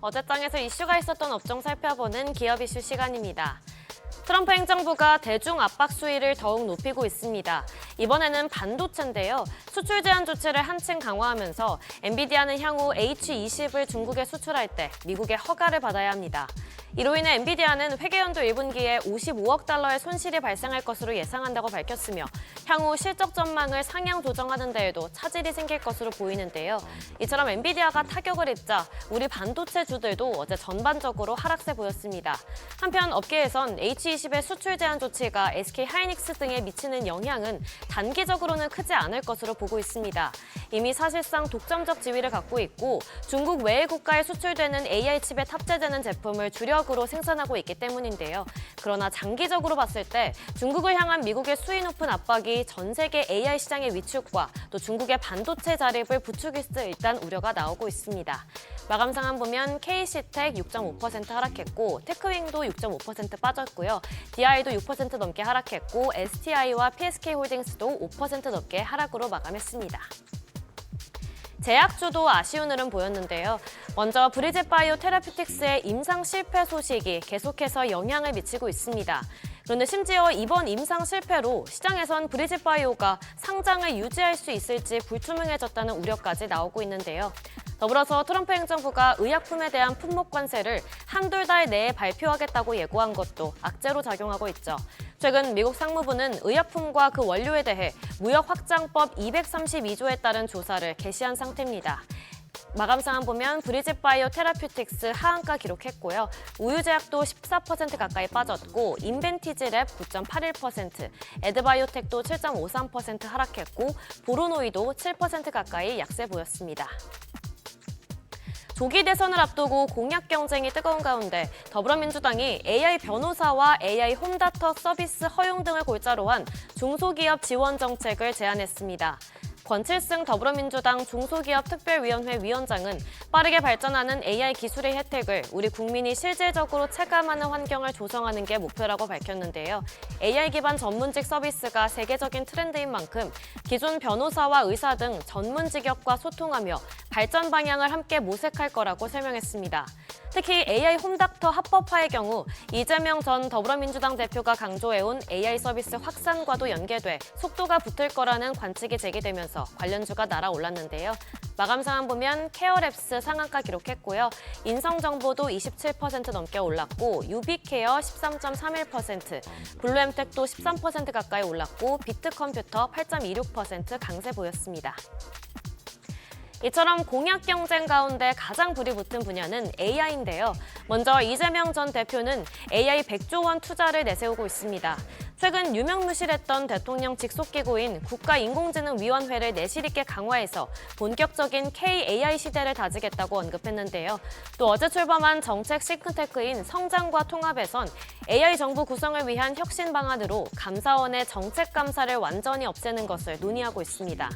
어제장에서 이슈가 있었던 업종 살펴보는 기업 이슈 시간입니다. 트럼프 행정부가 대중 압박 수위를 더욱 높이고 있습니다. 이번에는 반도체인데요. 수출 제한 조치를 한층 강화하면서 엔비디아는 향후 H20을 중국에 수출할 때 미국의 허가를 받아야 합니다. 이로 인해 엔비디아는 회계연도 1분기에 55억 달러의 손실이 발생할 것으로 예상한다고 밝혔으며 향후 실적 전망을 상향 조정하는 데에도 차질이 생길 것으로 보이는데요. 이처럼 엔비디아가 타격을 입자 우리 반도체주들도 어제 전반적으로 하락세 보였습니다. 한편 업계에선 H20의 수출 제한 조치가 SK하이닉스 등에 미치는 영향은 단기적으로는 크지 않을 것으로 보고 있습니다. 이미 사실상 독점적 지위를 갖고 있고 중국 외의 국가에 수출되는 AI 칩에 탑재되는 제품을 주력으로 생산하고 있기 때문인데요. 그러나 장기적으로 봤을 때 중국을 향한 미국의 수위 높은 압박이 전 세계 AI 시장의 위축과 또 중국의 반도체 자립을 부추길 수 있다는 우려가 나오고 있습니다. 마감 상황 보면 KC텍 6.5% 하락했고 테크윙도 6.5% 빠졌고요. DI도 6% 넘게 하락했고 STI와 PSK홀딩스도 5% 넘게 하락으로 마감했습니다. 제약주도 아쉬운 흐름 보였는데요. 먼저 브리짓바이오 테라퓨틱스의 임상 실패 소식이 계속해서 영향을 미치고 있습니다. 그런데 심지어 이번 임상 실패로 시장에선 브리짓바이오가 상장을 유지할 수 있을지 불투명해졌다는 우려까지 나오고 있는데요. 더불어서 트럼프 행정부가 의약품에 대한 품목 관세를 한두 달 내에 발표하겠다고 예고한 것도 악재로 작용하고 있죠. 최근 미국 상무부는 의약품과 그 원료에 대해 무역확장법 232조에 따른 조사를 개시한 상태입니다. 마감 상황 보면 브리짓바이오 테라퓨틱스 하한가 기록했고요. 우유제약도 14% 가까이 빠졌고 인벤티지랩 9.81%, 에드바이오텍도 7.53% 하락했고 보로노이도 7% 가까이 약세 보였습니다. 조기 대선을 앞두고 공약 경쟁이 뜨거운 가운데 더불어민주당이 AI 변호사와 AI 홈다터 서비스 허용 등을 골자로 한 중소기업 지원 정책을 제안했습니다. 권칠승 더불어민주당 중소기업특별위원회 위원장은 빠르게 발전하는 AI 기술의 혜택을 우리 국민이 실질적으로 체감하는 환경을 조성하는 게 목표라고 밝혔는데요. AI 기반 전문직 서비스가 세계적인 트렌드인 만큼 기존 변호사와 의사 등 전문 직역과 소통하며 발전 방향을 함께 모색할 거라고 설명했습니다. 특히 AI 홈닥터 합법화의 경우 이재명 전 더불어민주당 대표가 강조해온 AI 서비스 확산과도 연계돼 속도가 붙을 거라는 관측이 제기되면서 관련주가 날아올랐는데요. 마감 상황 보면 케어랩스 상한가 기록했고요. 인성정보도 27% 넘게 올랐고 유비케어 13.31%, 블루엠텍도 13% 가까이 올랐고 비트컴퓨터 8.26% 강세 보였습니다. 이처럼 공약 경쟁 가운데 가장 불이 붙은 분야는 AI인데요. 먼저 이재명 전 대표는 AI 100조 원 투자를 내세우고 있습니다. 최근 유명무실했던 대통령 직속기구인 국가인공지능위원회를 내실 있게 강화해서 본격적인 K-AI 시대를 다지겠다고 언급했는데요. 또 어제 출범한 정책 싱크테크인 성장과 통합에선 AI 정부 구성을 위한 혁신 방안으로 감사원의 정책 감사를 완전히 없애는 것을 논의하고 있습니다.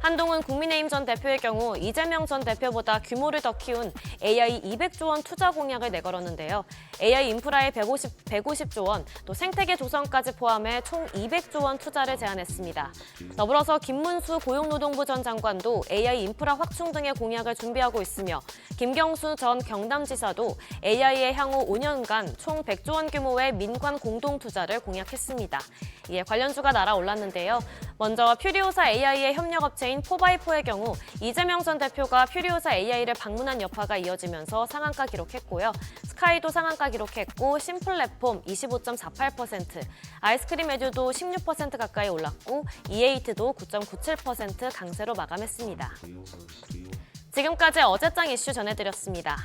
한동훈 국민의힘 전 대표의 경우 이재명 전 대표보다 규모를 더 키운 AI 200조 원 투자 공약을 내걸었는데요. AI 인프라에 150조 원, 또 생태계 조성까지 포함해 총 200조 원 투자를 제안했습니다. 더불어서 김문수 고용노동부 전 장관도 AI 인프라 확충 등의 공약을 준비하고 있으며 김경수 전 경남지사도 AI의 향후 5년간 총 100조 원 규모의 민관 공동 투자를 공약했습니다. 이에 관련주가 날아올랐는데요. 먼저 퓨리오사 AI의 협력업체인 4x4의 경우 이재명 전 대표가 퓨리오사 AI를 방문한 여파가 이어지면서 상한가 기록했고요. 스카이도 상한가 기록했고 심플랫폼 25.48%, 아이스크림 에듀도 16% 가까이 올랐고 이에이트도 9.97% 강세로 마감했습니다. 지금까지 어제장 이슈 전해드렸습니다.